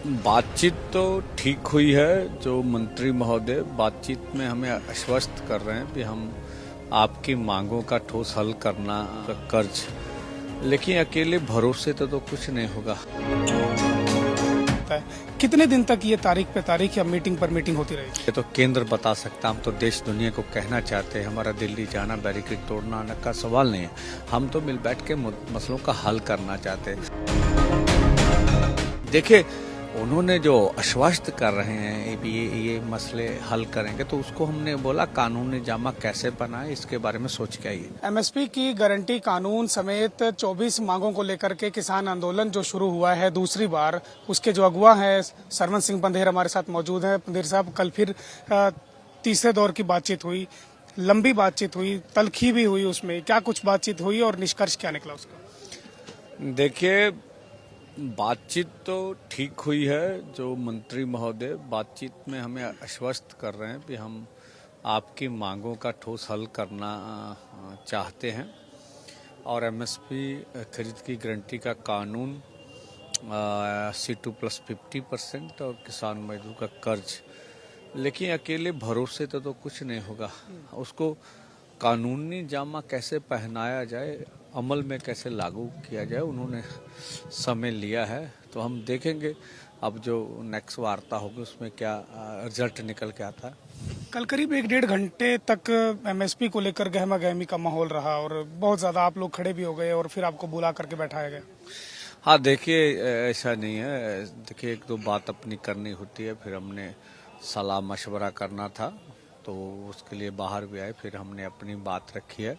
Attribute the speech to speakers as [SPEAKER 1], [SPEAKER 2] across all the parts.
[SPEAKER 1] बातचीत तो ठीक हुई है। जो मंत्री महोदय बातचीत में हमें आश्वस्त कर रहे हैं कि हम आपकी मांगों का ठोस हल करना कर्ज, लेकिन अकेले भरोसे तो कुछ नहीं होगा।
[SPEAKER 2] कितने दिन तक ये तारीख पे तारीख या मीटिंग पर मीटिंग होती रहेगी?
[SPEAKER 1] ये तो केंद्र बता सकता, हम तो देश दुनिया को कहना चाहते हैं। हमारा दिल्ली जाना, बैरिकेड तोड़ना आना का सवाल नहीं है। हम तो मिल बैठ के मसलों का हल करना चाहते हैं। देखिए, उन्होंने जो आश्वस्त कर रहे हैं ये मसले हल करेंगे, तो उसको हमने बोला कानूनी जामा कैसे बनाए, इसके बारे में सोच के आइए।
[SPEAKER 2] एमएसपी की गारंटी कानून समेत 24 मांगों को लेकर के किसान आंदोलन जो शुरू हुआ है दूसरी बार, उसके जो अगुवा हैं सरवन सिंह पंधेर हमारे साथ मौजूद हैं। पंधेर साहब, कल फिर तीसरे दौर की बातचीत हुई, लंबी बातचीत हुई, तलखी भी हुई, उसमें क्या कुछ बातचीत हुई और निष्कर्ष क्या निकला उसका?
[SPEAKER 1] देखिए, बातचीत तो ठीक हुई है। जो मंत्री महोदय बातचीत में हमें आश्वस्त कर रहे हैं कि हम आपकी मांगों का ठोस हल करना चाहते हैं, और एमएसपी खरीद की गारंटी का कानून, C2+50% और किसान मजदूर का कर्ज, लेकिन अकेले भरोसे तो कुछ नहीं होगा। उसको कानूनी जामा कैसे पहनाया जाए, अमल में कैसे लागू किया जाए, उन्होंने समय लिया है। तो हम देखेंगे अब जो नेक्स्ट वार्ता होगी उसमें क्या रिजल्ट निकल के आता है।
[SPEAKER 2] कल करीब 1-1.5 घंटे तक एमएसपी को लेकर गहमा गहमी का माहौल रहा और बहुत ज्यादा आप लोग खड़े भी हो गए और फिर आपको बुला करके बैठाया गया।
[SPEAKER 1] हाँ, देखिए, ऐसा नहीं है। देखिए, एक दो बात अपनी करनी होती है, फिर हमने सलाह मशवरा करना था तो उसके लिए बाहर भी आए, फिर हमने अपनी बात रखी है।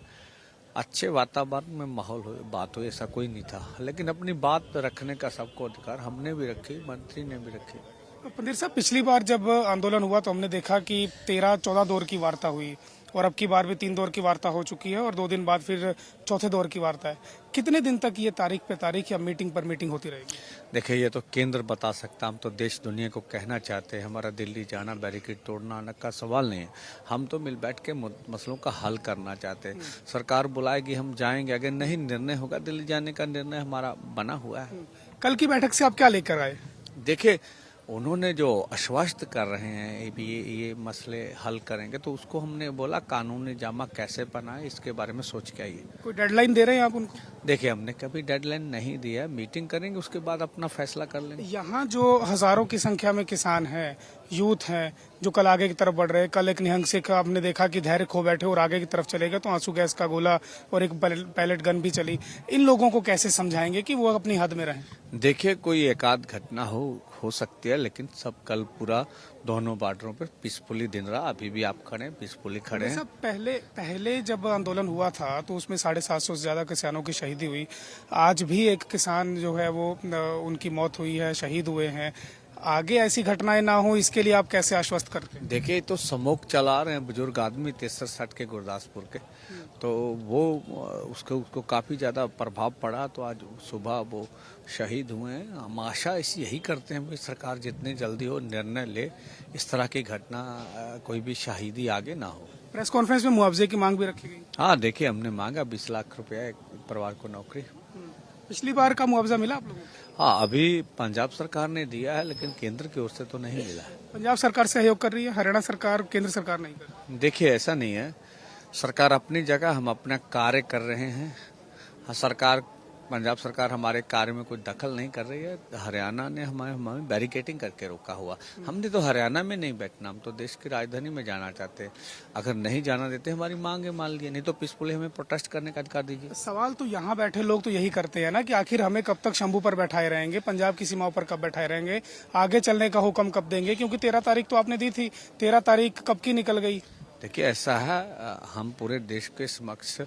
[SPEAKER 1] अच्छे वातावरण में माहौल हो, बात हो, ऐसा कोई नहीं था, लेकिन अपनी बात रखने का सबको अधिकार, हमने भी रखी, मंत्री ने भी रखी।
[SPEAKER 2] पंधेर साहब, पिछली बार जब आंदोलन हुआ तो हमने देखा कि 13-14 दौर की वार्ता हुई और अब की बार भी 3 दौर की वार्ता हो चुकी है और 2 दिन बाद फिर चौथे दौर की वार्ता है। कितने दिन तक ये तारीख पे तारीख या मीटिंग पर मीटिंग होती रहेगी?
[SPEAKER 1] देखिए, ये तो केंद्र बता सकता, हम तो देश दुनिया को कहना चाहते हैं। हमारा दिल्ली जाना, बैरिकेड तोड़ना आना का सवाल नहीं है। हम तो मिल बैठ के मसलों का हल करना चाहते हैं। सरकार बुलाएगी, हम जाएंगे। अगर नहीं निर्णय होगा, दिल्ली जाने का निर्णय हमारा बना हुआ है।
[SPEAKER 2] कल की बैठक से आप क्या लेकर आए?
[SPEAKER 1] देखिए, उन्होंने जो आश्वस्त कर रहे हैं ये मसले हल करेंगे, तो उसको हमने बोला कानूनी जामा कैसे बनाए, इसके बारे में सोच के आइए।
[SPEAKER 2] कोई डेडलाइन दे रहे हैं आप उनको?
[SPEAKER 1] देखिए, हमने कभी डेडलाइन नहीं दिया। मीटिंग करेंगे, उसके बाद अपना फैसला कर लेंगे।
[SPEAKER 2] यहाँ जो हजारों की संख्या में किसान हैं, यूथ हैं, जो कल आगे की तरफ बढ़ रहे हैं, कल एक निहंग से आपने देखा कि धैर्य खो बैठे और आगे की तरफ चले गए तो आंसू गैस का गोला और एक पैलेट गन भी चली। इन लोगों को कैसे समझाएंगे कि वो अपनी हद में रहें?
[SPEAKER 1] देखिए, कोई एकाध घटना हो सकती है, लेकिन सब कल पूरा दोनों बॉर्डरों पर पीसफुली दिन रहा। अभी भी आप खड़े पीसफुली खड़े हैं।
[SPEAKER 2] पहले जब आंदोलन हुआ था तो उसमें 750 से ज्यादा किसानों की शहीदी हुई। आज भी एक किसान जो है वो उनकी मौत हुई है, शहीद हुए हैं। आगे ऐसी घटनाएं ना हो, इसके लिए आप कैसे आश्वस्त करते हैं?
[SPEAKER 1] देखिए, तो समोक चला रहे हैं बुजुर्ग आदमी 63-60 के गुरदासपुर के, तो वो उसको काफी ज्यादा प्रभाव पड़ा, तो आज सुबह वो शहीद हुए हैं। हम आशा यही करते हैं कि सरकार जितनी जल्दी हो निर्णय ले, इस तरह की घटना कोई भी शहीदी आगे ना हो।
[SPEAKER 2] प्रेस कॉन्फ्रेंस में मुआवजे की मांग भी रखी गई।
[SPEAKER 1] हाँ, देखिए, हमने मांगा 20 लाख रुपया एक परिवार को नौकरी।
[SPEAKER 2] पिछली बार का मुआवजा मिला आप लोगों को?
[SPEAKER 1] हाँ, अभी पंजाब सरकार ने दिया है, लेकिन केंद्र की ओर से तो नहीं मिला है।
[SPEAKER 2] पंजाब सरकार सहयोग कर रही है, हरियाणा सरकार, केंद्र सरकार नहीं कर रही?
[SPEAKER 1] देखिए, ऐसा नहीं है। सरकार अपनी जगह, हम अपना कार्य कर रहे हैं। हाँ, पंजाब सरकार हमारे कार्य में कोई दखल नहीं कर रही है। हरियाणा ने हमें बैरिकेटिंग करके रोका हुआ। हमने तो हरियाणा में नहीं बैठना, हम तो देश की राजधानी में जाना चाहते हैं। अगर नहीं जाना देते, हमारी मांगे मान लिए, नहीं तो पीसफुली हमें प्रोटेस्ट करने का अधिकार दीजिए।
[SPEAKER 2] सवाल तो यहाँ बैठे लोग तो यही करते हैं ना कि आखिर हमें कब तक शंभू पर बैठाए रहेंगे, पंजाब की सीमाओं पर कब बैठाए रहेंगे, आगे चलने का हुक्म कब देंगे? क्योंकि 13 तारीख तो आपने दी थी, 13 तारीख कब की निकल गई?
[SPEAKER 1] देखिए, ऐसा है, हम पूरे देश के समक्ष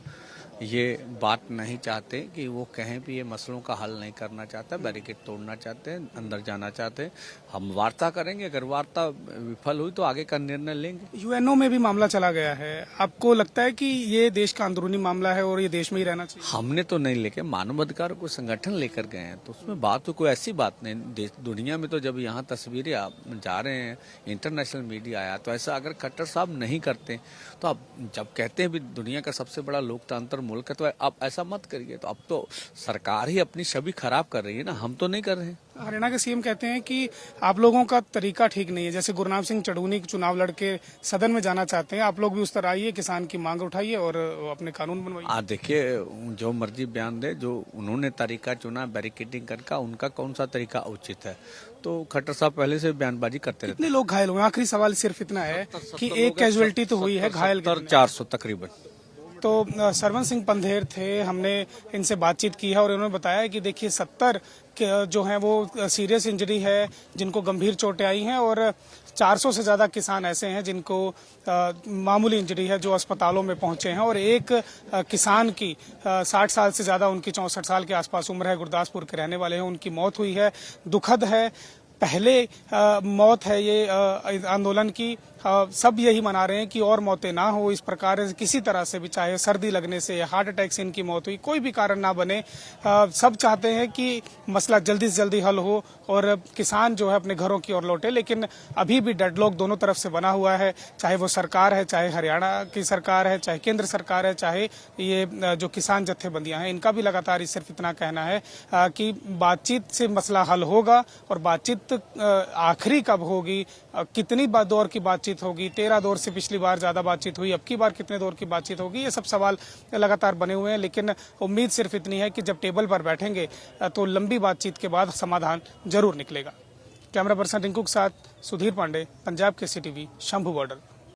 [SPEAKER 1] ये बात नहीं चाहते कि वो कहें भी ये मसलों का हल नहीं करना चाहता, बैरिकेड तोड़ना चाहते हैं, अंदर जाना चाहते हैं। हम वार्ता करेंगे, अगर वार्ता विफल हुई तो आगे का निर्णय लेंगे।
[SPEAKER 2] यूएनओ में भी मामला चला गया है। आपको लगता है कि ये देश का अंदरूनी मामला है और ये देश में ही रहना चाहिए?
[SPEAKER 1] हमने तो नहीं लेके, मानवाधिकार को संगठन लेकर गए हैं, तो उसमें बात तो कोई ऐसी बात नहीं। दुनिया में तो जब यहाँ तस्वीरें जा रहे हैं, इंटरनेशनल मीडिया आया, तो ऐसा अगर खट्टर साहब नहीं करते, तो अब जब कहते हैं भी दुनिया का सबसे बड़ा लोकतंत्र मुल्क है, तो अब ऐसा मत करिए। तो अब तो सरकार ही अपनी छवि खराब कर रही है ना, हम तो नहीं कर रहे हैं।
[SPEAKER 2] हरियाणा के सीएम कहते हैं कि आप लोगों का तरीका ठीक नहीं है। जैसे गुरनाम सिंह चढ़ूनी चुनाव लड़के सदन में जाना चाहते हैं, आप लोग भी उस तरह आइए, किसान की मांग उठाइए और अपने कानून बनवाइए।
[SPEAKER 1] देखिए, जो मर्जी बयान दे, जो उन्होंने तरीका चुना बैरिकेडिंग करके, उनका कौन सा तरीका उचित है। तो खट्टर साहब पहले से बयानबाजी करते रहते
[SPEAKER 2] कितने लोग घायल हुए? आखिरी सवाल सिर्फ इतना है कि एक कैजुअलिटी तो हुई है, घायल
[SPEAKER 1] 400 तकरीबन।
[SPEAKER 2] तो सरवन सिंह पंधेर थे, हमने इनसे बातचीत की है और इन्होंने बताया कि देखिए 70 जो हैं वो सीरियस इंजरी है, जिनको गंभीर चोटें आई हैं, और 400 से ज़्यादा किसान ऐसे हैं जिनको मामूली इंजरी है, जो अस्पतालों में पहुंचे हैं। और एक किसान की 60 साल से ज़्यादा, उनकी 64 साल के आसपास उम्र है, गुरदासपुर के रहने वाले हैं, उनकी मौत हुई है। दुखद है, पहले मौत है ये आंदोलन की। सब यही मना रहे हैं कि और मौतें ना हो इस प्रकार, किसी तरह से भी, चाहे सर्दी लगने से, हार्ट अटैक से इनकी मौत हुई, कोई भी कारण ना बने। सब चाहते हैं कि मसला जल्दी से जल्दी हल हो और किसान जो है अपने घरों की ओर लौटे। लेकिन अभी भी डेडलॉक दोनों तरफ से बना हुआ है, चाहे वो सरकार है, चाहे हरियाणा की सरकार है, चाहे केंद्र सरकार है, चाहे ये जो किसान जत्थेबंदियां हैं, इनका भी लगातार सिर्फ इतना कहना है कि बातचीत से मसला हल होगा। और बातचीत आखिरी कब होगी, कितनी दौर की बातचीत होगी, 13 दौर से पिछली बार ज्यादा बातचीत हुई, अब की बार कितने दौर की बातचीत होगी, ये सब सवाल लगातार बने हुए हैं। लेकिन उम्मीद सिर्फ इतनी है कि जब टेबल पर बैठेंगे तो लंबी बातचीत के बाद समाधान जरूर निकलेगा। कैमरा पर्सन रिंकू के साथ सुधीर पांडे, पंजाब केसरी टीवी, शंभू बॉर्डर।